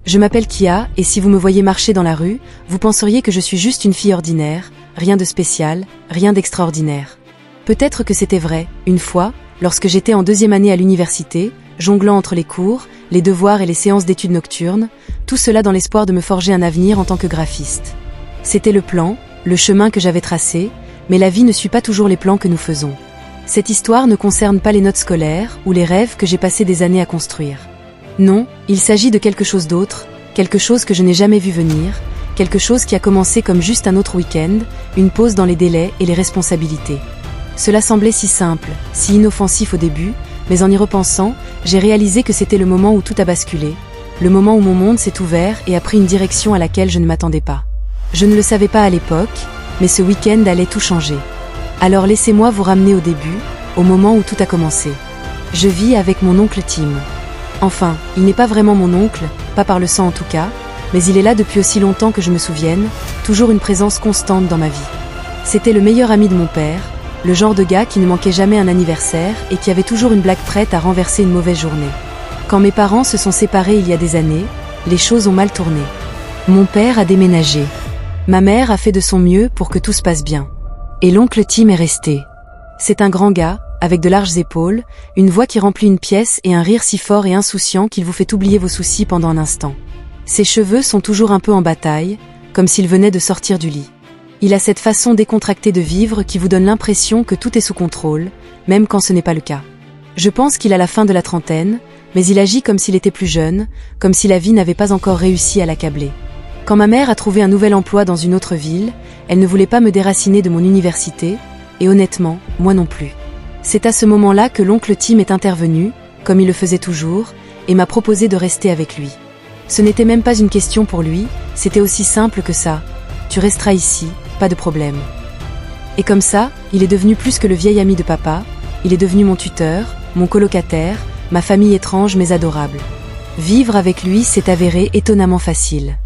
Je m'appelle Kia, et si vous me voyez marcher dans la rue, vous penseriez que je suis juste une fille ordinaire, rien de spécial, rien d'extraordinaire. Peut-être que c'était vrai, une fois, lorsque j'étais en 2e année à l'université, jonglant entre les cours, les devoirs et les séances d'études nocturnes, tout cela dans l'espoir de me forger un avenir en tant que graphiste. C'était le plan, le chemin que j'avais tracé, mais la vie ne suit pas toujours les plans que nous faisons. Cette histoire ne concerne pas les notes scolaires ou les rêves que j'ai passé des années à construire. Non, il s'agit de quelque chose d'autre, quelque chose que je n'ai jamais vu venir, quelque chose qui a commencé comme juste un autre week-end, une pause dans les délais et les responsabilités. Cela semblait si simple, si inoffensif au début, mais en y repensant, j'ai réalisé que c'était le moment où tout a basculé, le moment où mon monde s'est ouvert et a pris une direction à laquelle je ne m'attendais pas. Je ne le savais pas à l'époque, mais ce week-end allait tout changer. Alors laissez-moi vous ramener au début, au moment où tout a commencé. Je vis avec mon oncle Tim. Enfin, il n'est pas vraiment mon oncle, pas par le sang en tout cas, mais il est là depuis aussi longtemps que je me souvienne, toujours une présence constante dans ma vie. C'était le meilleur ami de mon père, le genre de gars qui ne manquait jamais un anniversaire et qui avait toujours une blague prête à renverser une mauvaise journée. Quand mes parents se sont séparés il y a des années, les choses ont mal tourné. Mon père a déménagé. Ma mère a fait de son mieux pour que tout se passe bien. Et l'oncle Tim est resté. C'est un grand gars, avec de larges épaules, une voix qui remplit une pièce et un rire si fort et insouciant qu'il vous fait oublier vos soucis pendant un instant. Ses cheveux sont toujours un peu en bataille, comme s'il venait de sortir du lit. Il a cette façon décontractée de vivre qui vous donne l'impression que tout est sous contrôle, même quand ce n'est pas le cas. Je pense qu'il a la fin de la trentaine, mais il agit comme s'il était plus jeune, comme si la vie n'avait pas encore réussi à l'accabler. Quand ma mère a trouvé un nouvel emploi dans une autre ville, elle ne voulait pas me déraciner de mon université, et honnêtement, moi non plus. C'est à ce moment-là que l'oncle Tim est intervenu, comme il le faisait toujours, et m'a proposé de rester avec lui. Ce n'était même pas une question pour lui, c'était aussi simple que ça. Tu resteras ici, pas de problème. Et comme ça, il est devenu plus que le vieil ami de papa, il est devenu mon tuteur, mon colocataire, ma famille étrange mais adorable. Vivre avec lui s'est avéré étonnamment facile.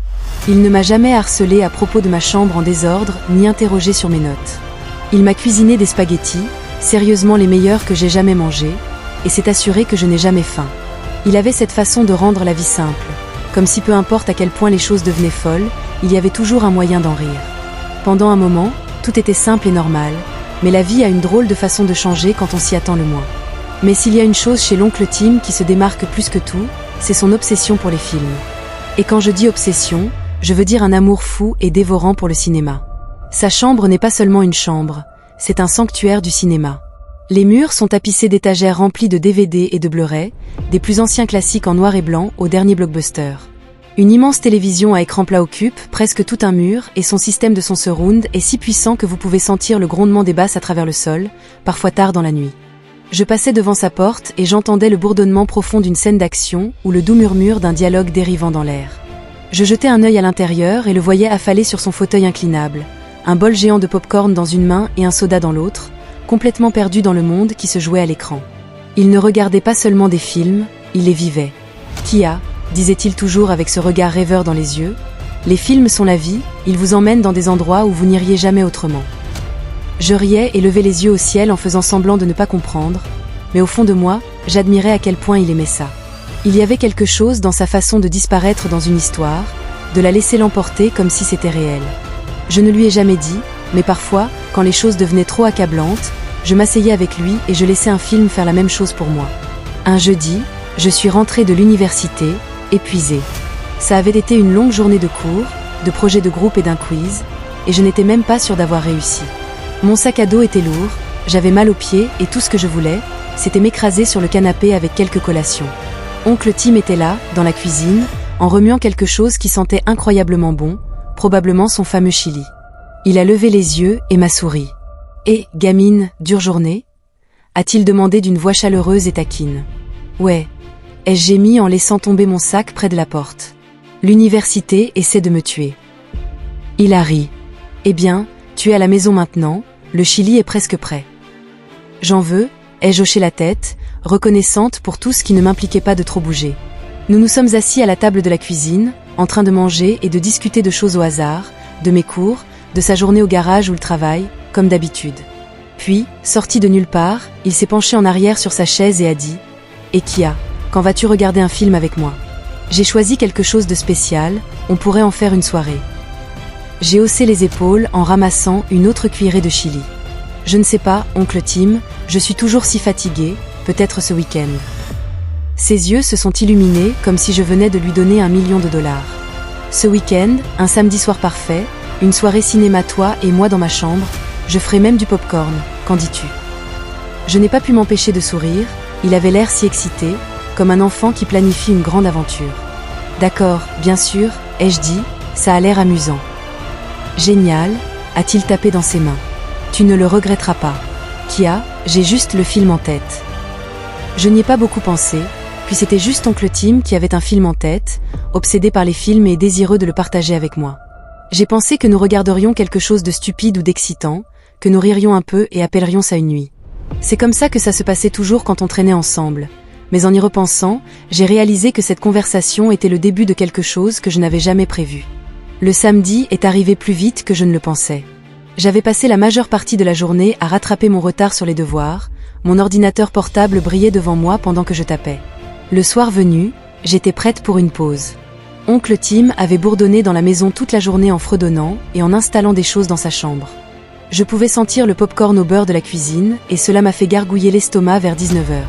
Il ne m'a jamais harcelé à propos de ma chambre en désordre, ni interrogé sur mes notes. Il m'a cuisiné des spaghettis, sérieusement les meilleurs que j'ai jamais mangés, et s'est assuré que je n'ai jamais faim. Il avait cette façon de rendre la vie simple, comme si peu importe à quel point les choses devenaient folles, il y avait toujours un moyen d'en rire. Pendant un moment, tout était simple et normal, mais la vie a une drôle de façon de changer quand on s'y attend le moins. Mais s'il y a une chose chez l'oncle Tim qui se démarque plus que tout, c'est son obsession pour les films. Et quand je dis obsession, je veux dire un amour fou et dévorant pour le cinéma. Sa chambre n'est pas seulement une chambre, c'est un sanctuaire du cinéma. Les murs sont tapissés d'étagères remplies de DVD et de Blu-ray, des plus anciens classiques en noir et blanc aux derniers blockbusters. Une immense télévision à écran plat occupe presque tout un mur et son système de son surround est si puissant que vous pouvez sentir le grondement des basses à travers le sol, parfois tard dans la nuit. Je passais devant sa porte et j'entendais le bourdonnement profond d'une scène d'action ou le doux murmure d'un dialogue dérivant dans l'air. Je jetai un œil à l'intérieur et le voyais affalé sur son fauteuil inclinable, un bol géant de pop-corn dans une main et un soda dans l'autre, complètement perdu dans le monde qui se jouait à l'écran. Il ne regardait pas seulement des films, il les vivait. Kia, disait-il toujours avec ce regard rêveur dans les yeux, les films sont la vie, ils vous emmènent dans des endroits où vous n'iriez jamais autrement. Je riais et levais les yeux au ciel en faisant semblant de ne pas comprendre, mais au fond de moi, j'admirais à quel point il aimait ça. Il y avait quelque chose dans sa façon de disparaître dans une histoire, de la laisser l'emporter comme si c'était réel. Je ne lui ai jamais dit, mais parfois, quand les choses devenaient trop accablantes, je m'asseyais avec lui et je laissais un film faire la même chose pour moi. Un jeudi, je suis rentrée de l'université, épuisée. Ça avait été une longue journée de cours, de projets de groupe et d'un quiz, et je n'étais même pas sûre d'avoir réussi. Mon sac à dos était lourd, j'avais mal aux pieds et tout ce que je voulais, c'était m'écraser sur le canapé avec quelques collations. Oncle Tim était là, dans la cuisine, en remuant quelque chose qui sentait incroyablement bon, probablement son fameux chili. Il a levé les yeux et m'a souri. « Eh, gamine, dure journée ?» a-t-il demandé d'une voix chaleureuse et taquine. « Ouais », ai-je gémi en laissant tomber mon sac près de la porte. « L'université essaie de me tuer. » Il a ri. « Eh bien, tu es à la maison maintenant, le chili est presque prêt. »« J'en veux ?» ai-je hoché la tête, reconnaissante pour tout ce qui ne m'impliquait pas de trop bouger. Nous nous sommes assis à la table de la cuisine, en train de manger et de discuter de choses au hasard, de mes cours, de sa journée au garage ou le travail, comme d'habitude. Puis, sorti de nulle part, il s'est penché en arrière sur sa chaise et a dit « Et Kia, quand vas-tu regarder un film avec moi ?» J'ai choisi quelque chose de spécial, on pourrait en faire une soirée. J'ai haussé les épaules en ramassant une autre cuillerée de chili. Je ne sais pas, oncle Tim, je suis toujours si fatiguée, peut-être ce week-end. Ses yeux se sont illuminés comme si je venais de lui donner $1 million. Ce week-end, un samedi soir parfait, une soirée cinéma toi et moi dans ma chambre, je ferai même du popcorn, qu'en dis-tu? Je n'ai pas pu m'empêcher de sourire, il avait l'air si excité, comme un enfant qui planifie une grande aventure. D'accord, bien sûr, ai-je dit, ça a l'air amusant. Génial, a-t-il tapé dans ses mains. Tu ne le regretteras pas. Kia, j'ai juste le film en tête. Je n'y ai pas beaucoup pensé, puis c'était juste oncle Tim qui avait un film en tête, obsédé par les films et désireux de le partager avec moi. J'ai pensé que nous regarderions quelque chose de stupide ou d'excitant, que nous ririons un peu et appellerions ça une nuit. C'est comme ça que ça se passait toujours quand on traînait ensemble. Mais en y repensant, j'ai réalisé que cette conversation était le début de quelque chose que je n'avais jamais prévu. Le samedi est arrivé plus vite que je ne le pensais. J'avais passé la majeure partie de la journée à rattraper mon retard sur les devoirs, mon ordinateur portable brillait devant moi pendant que je tapais. Le soir venu, j'étais prête pour une pause. Oncle Tim avait bourdonné dans la maison toute la journée en fredonnant et en installant des choses dans sa chambre. Je pouvais sentir le popcorn au beurre de la cuisine et cela m'a fait gargouiller l'estomac vers 19h.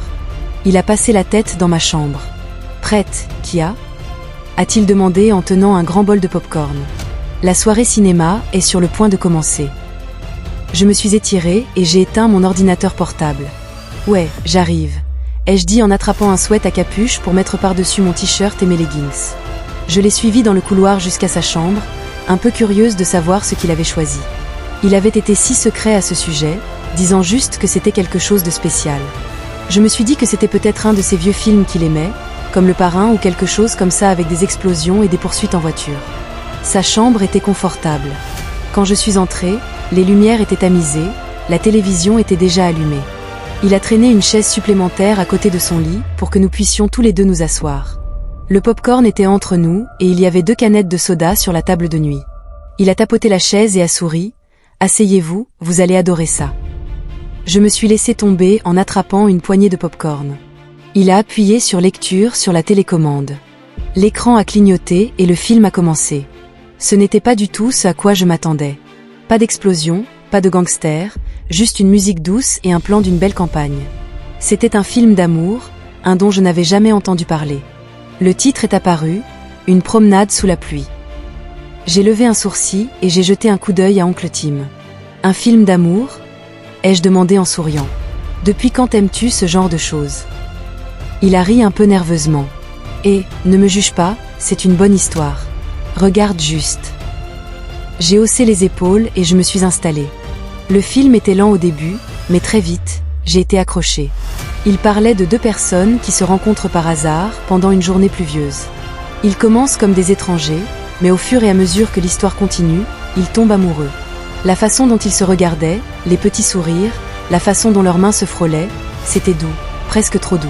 Il a passé la tête dans ma chambre. « Prête, Kia ?» a-t-il demandé en tenant un grand bol de popcorn. La soirée cinéma est sur le point de commencer. Je me suis étirée et j'ai éteint mon ordinateur portable. « Ouais, j'arrive », ai-je dit en attrapant un sweat à capuche pour mettre par-dessus mon t-shirt et mes leggings. Je l'ai suivi dans le couloir jusqu'à sa chambre, un peu curieuse de savoir ce qu'il avait choisi. Il avait été si secret à ce sujet, disant juste que c'était quelque chose de spécial. Je me suis dit que c'était peut-être un de ces vieux films qu'il aimait, comme Le Parrain ou quelque chose comme ça avec des explosions et des poursuites en voiture. Sa chambre était confortable. Quand je suis entrée, les lumières étaient tamisées, la télévision était déjà allumée. Il a traîné une chaise supplémentaire à côté de son lit pour que nous puissions tous les deux nous asseoir. Le popcorn était entre nous et il y avait 2 canettes de soda sur la table de nuit. Il a tapoté la chaise et a souri. « Asseyez-vous, vous allez adorer ça. » Je me suis laissé tomber en attrapant une poignée de popcorn. Il a appuyé sur lecture sur la télécommande. L'écran a clignoté et le film a commencé. Ce n'était pas du tout ce à quoi je m'attendais. Pas d'explosion, pas de gangsters, juste une musique douce et un plan d'une belle campagne. C'était un film d'amour, un dont je n'avais jamais entendu parler. Le titre est apparu, Une promenade sous la pluie. J'ai levé un sourcil et j'ai jeté un coup d'œil à oncle Tim. Un film d'amour ? Ai-je demandé en souriant. Depuis quand aimes-tu ce genre de choses ? Il a ri un peu nerveusement. Et, ne me juge pas, c'est une bonne histoire. Regarde juste. J'ai haussé les épaules et je me suis installée. Le film était lent au début, mais très vite, j'ai été accrochée. Il parlait de 2 personnes qui se rencontrent par hasard pendant une journée pluvieuse. Ils commencent comme des étrangers, mais au fur et à mesure que l'histoire continue, ils tombent amoureux. La façon dont ils se regardaient, les petits sourires, la façon dont leurs mains se frôlaient, c'était doux, presque trop doux.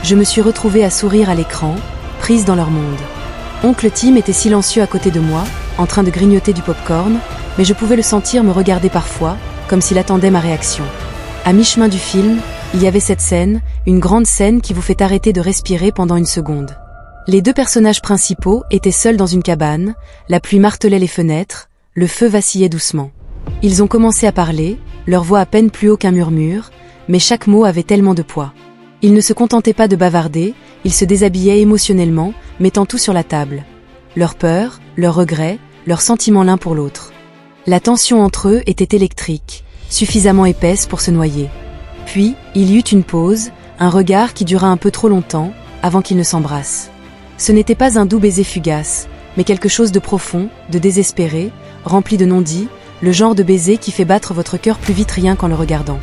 Je me suis retrouvée à sourire à l'écran, prise dans leur monde. Oncle Tim était silencieux à côté de moi, en train de grignoter du popcorn, mais je pouvais le sentir me regarder parfois, comme s'il attendait ma réaction. À mi-chemin du film, il y avait cette scène, une grande scène qui vous fait arrêter de respirer pendant une seconde. Les 2 personnages principaux étaient seuls dans une cabane, la pluie martelait les fenêtres, le feu vacillait doucement. Ils ont commencé à parler, leur voix à peine plus haut qu'un murmure, mais chaque mot avait tellement de poids. Ils ne se contentaient pas de bavarder, ils se déshabillaient émotionnellement, mettant tout sur la table. Leurs peurs, leurs regrets, leurs sentiments l'un pour l'autre. La tension entre eux était électrique, suffisamment épaisse pour se noyer. Puis, il y eut une pause, un regard qui dura un peu trop longtemps, avant qu'ils ne s'embrassent. Ce n'était pas un doux baiser fugace, mais quelque chose de profond, de désespéré, rempli de non-dits, le genre de baiser qui fait battre votre cœur plus vite rien qu'en le regardant.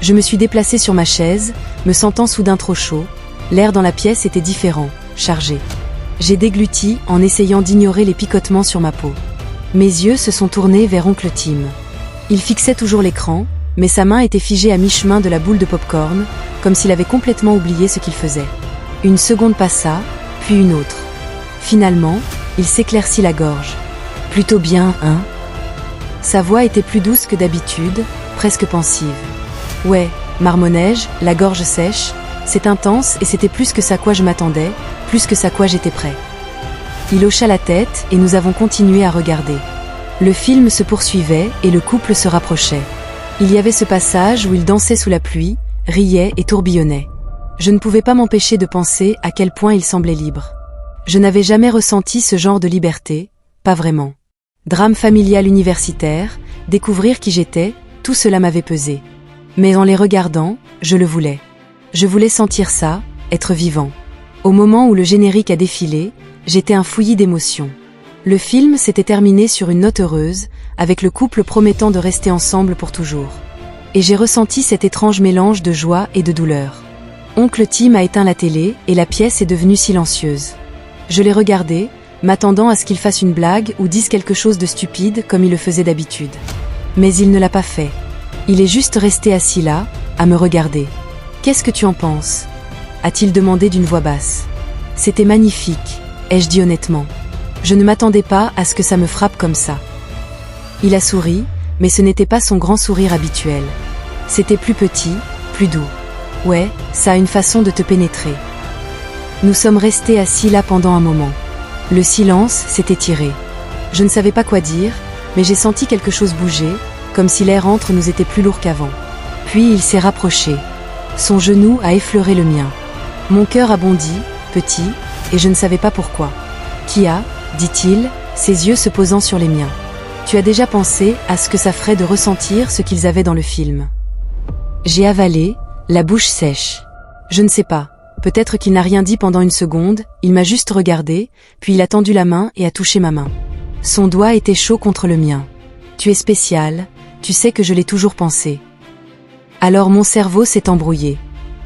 Je me suis déplacée sur ma chaise, me sentant soudain trop chaud, l'air dans la pièce était différent, chargé. J'ai dégluti en essayant d'ignorer les picotements sur ma peau. Mes yeux se sont tournés vers oncle Tim. Il fixait toujours l'écran, mais sa main était figée à mi-chemin de la boule de popcorn, comme s'il avait complètement oublié ce qu'il faisait. Une seconde passa, puis une autre. Finalement, il s'éclaircit la gorge. « Plutôt bien, hein ?» Sa voix était plus douce que d'habitude, presque pensive. « Ouais, marmonnai-je, la gorge sèche, c'est intense et c'était plus que ça à quoi je m'attendais, plus que ça à quoi j'étais prêt. » Il hocha la tête et nous avons continué à regarder. Le film se poursuivait et le couple se rapprochait. Il y avait ce passage où il dansait sous la pluie, riait et tourbillonnait. Je ne pouvais pas m'empêcher de penser à quel point il semblait libre. Je n'avais jamais ressenti ce genre de liberté, pas vraiment. Drame familial universitaire, découvrir qui j'étais, tout cela m'avait pesé. Mais en les regardant, je le voulais. Je voulais sentir ça, être vivant. Au moment où le générique a défilé, j'étais un fouillis d'émotions. Le film s'était terminé sur une note heureuse, avec le couple promettant de rester ensemble pour toujours. Et j'ai ressenti cet étrange mélange de joie et de douleur. Oncle Tim a éteint la télé et la pièce est devenue silencieuse. Je l'ai regardé, m'attendant à ce qu'il fasse une blague ou dise quelque chose de stupide comme il le faisait d'habitude. Mais il ne l'a pas fait. Il est juste resté assis là, à me regarder. « Qu'est-ce que tu en penses ?» a-t-il demandé d'une voix basse. « C'était magnifique, ai-je dit honnêtement. Je ne m'attendais pas à ce que ça me frappe comme ça. » Il a souri, mais ce n'était pas son grand sourire habituel. C'était plus petit, plus doux. Ouais, ça a une façon de te pénétrer. Nous sommes restés assis là pendant un moment. Le silence s'est étiré. Je ne savais pas quoi dire, mais j'ai senti quelque chose bouger, comme si l'air entre nous était plus lourd qu'avant. Puis il s'est rapproché. Son genou a effleuré le mien. Mon cœur a bondi, petit, et je ne savais pas pourquoi. « Kia ?» dit-il, ses yeux se posant sur les miens. « Tu as déjà pensé à ce que ça ferait de ressentir ce qu'ils avaient dans le film ?» J'ai avalé, la bouche sèche. Je ne sais pas. Peut-être qu'il n'a rien dit pendant une seconde, il m'a juste regardé, puis il a tendu la main et a touché ma main. Son doigt était chaud contre le mien. « Tu es spécial, tu sais que je l'ai toujours pensé. » Alors mon cerveau s'est embrouillé.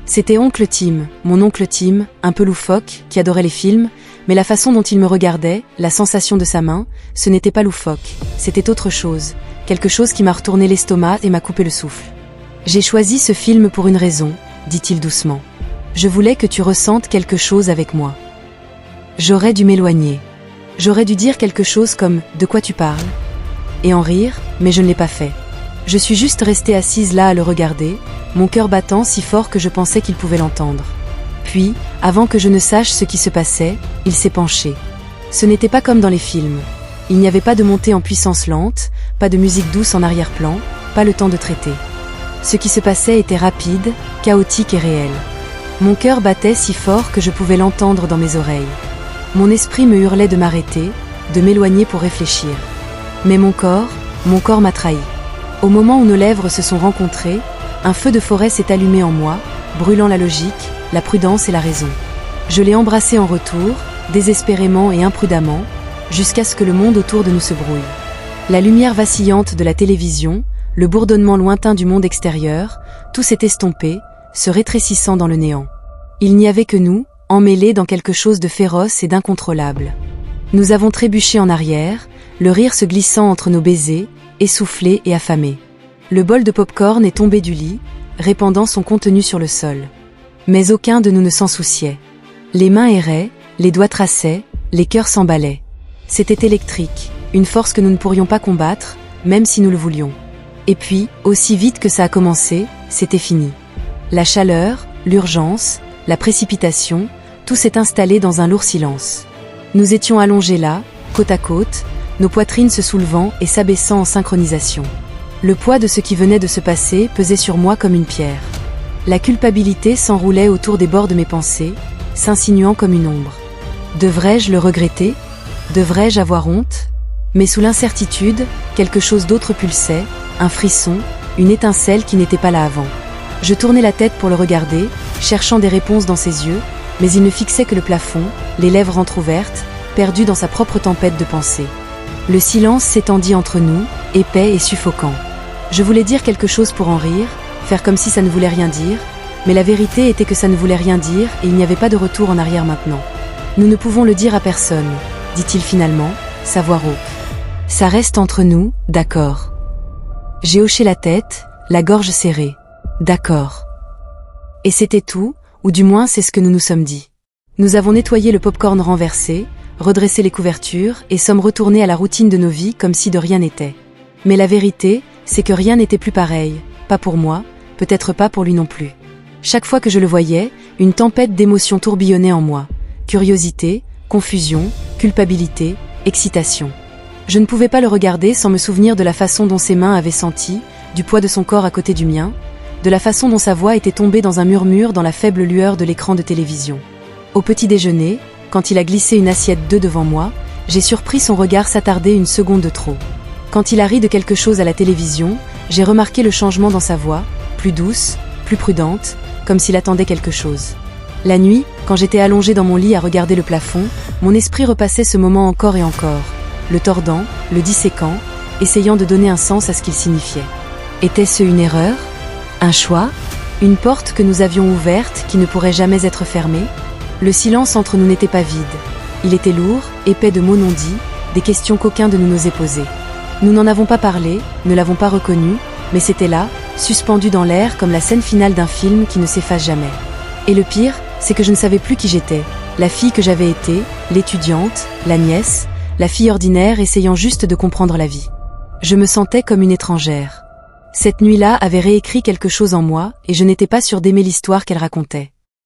C'était oncle Tim, mon oncle Tim, un peu loufoque, qui adorait les films, mais la façon dont il me regardait, la sensation de sa main, ce n'était pas loufoque, c'était autre chose, quelque chose qui m'a retourné l'estomac et m'a coupé le souffle. « J'ai choisi ce film pour une raison, » dit-il doucement. « Je voulais que tu ressentes quelque chose avec moi. » J'aurais dû m'éloigner. J'aurais dû dire quelque chose comme « De quoi tu parles ?» et en rire, mais je ne l'ai pas fait. Je suis juste restée assise là à le regarder, mon cœur battant si fort que je pensais qu'il pouvait l'entendre. Puis, avant que je ne sache ce qui se passait, il s'est penché. Ce n'était pas comme dans les films. Il n'y avait pas de montée en puissance lente, pas de musique douce en arrière-plan, pas le temps de traiter. Ce qui se passait était rapide, chaotique et réel. Mon cœur battait si fort que je pouvais l'entendre dans mes oreilles. Mon esprit me hurlait de m'arrêter, de m'éloigner pour réfléchir. Mais mon corps m'a trahi. Au moment où nos lèvres se sont rencontrées, un feu de forêt s'est allumé en moi, brûlant la logique, la prudence et la raison. Je l'ai embrassé en retour, désespérément et imprudemment, jusqu'à ce que le monde autour de nous se brouille. La lumière vacillante de la télévision, le bourdonnement lointain du monde extérieur, tout s'est estompé, se rétrécissant dans le néant. Il n'y avait que nous, emmêlés dans quelque chose de féroce et d'incontrôlable. Nous avons trébuché en arrière, le rire se glissant entre nos baisers, essoufflés et affamés. Le bol de pop-corn est tombé du lit, répandant son contenu sur le sol. Mais aucun de nous ne s'en souciait. Les mains erraient, les doigts traçaient, les cœurs s'emballaient. C'était électrique, une force que nous ne pourrions pas combattre, même si nous le voulions. Et puis, aussi vite que ça a commencé, c'était fini. La chaleur, l'urgence, la précipitation, tout s'est installé dans un lourd silence. Nous étions allongés là, côte à côte, nos poitrines se soulevant et s'abaissant en synchronisation. Le poids de ce qui venait de se passer pesait sur moi comme une pierre. La culpabilité s'enroulait autour des bords de mes pensées, s'insinuant comme une ombre. Devrais-je le regretter? Devrais-je avoir honte? Mais sous l'incertitude, quelque chose d'autre pulsait, un frisson, une étincelle qui n'était pas là avant. Je tournais la tête pour le regarder, cherchant des réponses dans ses yeux, mais il ne fixait que le plafond, les lèvres entr'ouvertes, perdu dans sa propre tempête de pensées. Le silence s'étendit entre nous, épais et suffocant. Je voulais dire quelque chose pour en rire, faire comme si ça ne voulait rien dire, mais la vérité était que ça ne voulait rien dire et il n'y avait pas de retour en arrière maintenant. Nous ne pouvons le dire à personne, dit-il finalement, sa voix rauque. Ça reste entre nous, d'accord. J'ai hoché la tête, la gorge serrée. D'accord. Et c'était tout, ou du moins c'est ce que nous nous sommes dit. Nous avons nettoyé le pop-corn renversé, redressé les couvertures et sommes retournés à la routine de nos vies comme si de rien n'était. Mais la vérité, c'est que rien n'était plus pareil, pas pour moi, peut-être pas pour lui non plus. Chaque fois que je le voyais, une tempête d'émotions tourbillonnait en moi. Curiosité, confusion, culpabilité, excitation. Je ne pouvais pas le regarder sans me souvenir de la façon dont ses mains avaient senti, du poids de son corps à côté du mien, de la façon dont sa voix était tombée dans un murmure dans la faible lueur de l'écran de télévision. Au petit déjeuner, quand il a glissé une assiette d'œufs devant moi, j'ai surpris son regard s'attarder une seconde de trop. Quand il a ri de quelque chose à la télévision, j'ai remarqué le changement dans sa voix, plus douce, plus prudente, comme s'il attendait quelque chose. La nuit, quand j'étais allongée dans mon lit à regarder le plafond, mon esprit repassait ce moment encore et encore, le tordant, le disséquant, essayant de donner un sens à ce qu'il signifiait. Était-ce une erreur? Un choix? Une porte que nous avions ouverte qui ne pourrait jamais être fermée? Le silence entre nous n'était pas vide. Il était lourd, épais de mots non dits, des questions qu'aucun de nous n'osait poser. Nous n'en avons pas parlé, ne l'avons pas reconnu, mais c'était là, suspendu dans l'air comme la scène finale d'un film qui ne s'efface jamais. Et le pire, c'est que je ne savais plus qui j'étais, la fille que j'avais été, l'étudiante, la nièce, la fille ordinaire essayant juste de comprendre la vie. Je me sentais comme une étrangère. Cette nuit-là avait réécrit quelque chose en moi, et je n'étais pas sûre d'aimer l'histoire qu'elle racontait.